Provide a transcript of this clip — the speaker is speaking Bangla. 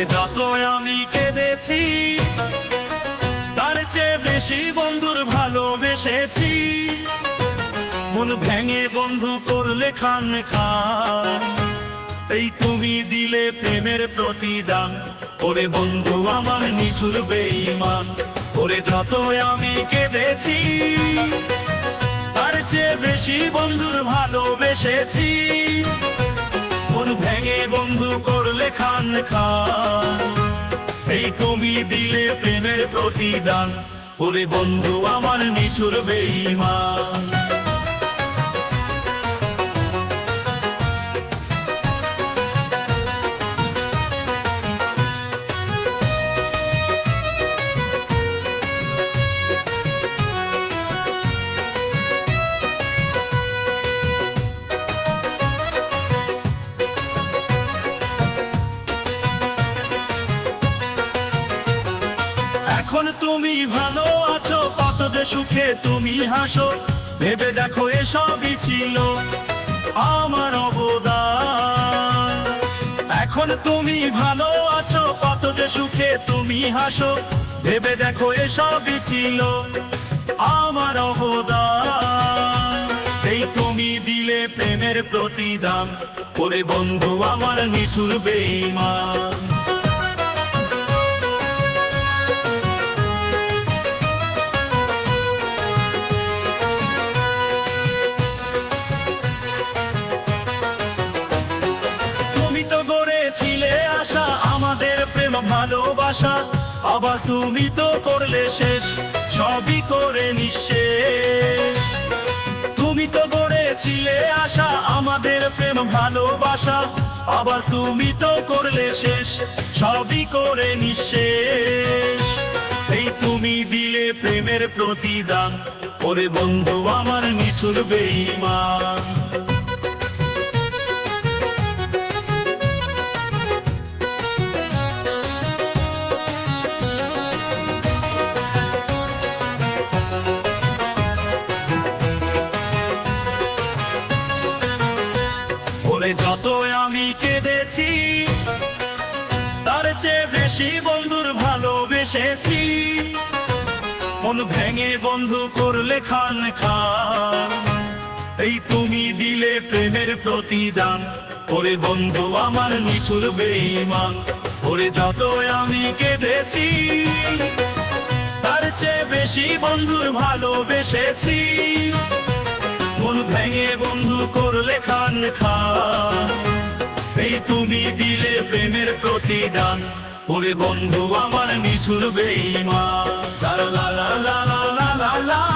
ওরে যত আমি কেঁদেছি তার চেয়ে বেশি বন্ধুর ভালোবেসেছি। মন ভেঙে বন্ধু করলে খান খান, এই তুমি দিলে প্রেমের প্রতিদান। ওরে বন্ধু আমার নিঠুর বেঈমান, ওরে যত আমি কেঁদেছি তার চেয়ে বেশি বন্ধুর ভালোবেসেছি। মন ভেঙে বন্ধু করলে খান খান, এই তুমি দিলে প্রেমের প্রতিদান। ওরে বন্ধু আমার নিঠুর বেঈমান। এখন তুমি ভালো আছো, কত যে সুখে তুমি হাসো, ভেবে দেখো এসবই ছিল আমার অবদান। এখন তুমি ভালো আছো, কত যে সুখে তুমি হাসো, ভেবে দেখো এসবই ছিল আমার অবদান। এই তুমি দিলে প্রেমের প্রতিদান, ওরে বন্ধু আমার নিঠুর বেঈমান। আশা আমাদের প্রেম ভালোবাসা, আবার তুমি তো করলে শেষ, সবই করে নিঃশেষ। তুমি তো গড়েছিলে আশা আমাদের প্রেম ভালোবাসা, আবার তুমি তো করলে শেষ, সবই করে নিঃশেষ। এই তুমি দিলে প্রেমের প্রতিদান, ওরে বন্ধু আমার নিঠুর বেঈমান। যত আমি কেঁদেছি তার চেয়ে বেশি বন্ধুর ভালোবেসেছি। মন ভেঙে বন্ধু করলে খান খান, এই তুমি দিলে প্রেমের প্রতিদান। ওরে বন্ধু আমার নিঠুর বেঈমান, ওরে যত আমি কেঁদেছি তার চেয়ে বেশি বন্ধুর ভালোবেসেছি। মন ভেঙে বন্ধু করলে খান খান, এই তুমি দিলে প্রেমের প্রতিদান। ওরে বন্ধু আমার নিঠুর বেঈমান। লা লা লা লা লা লা লা।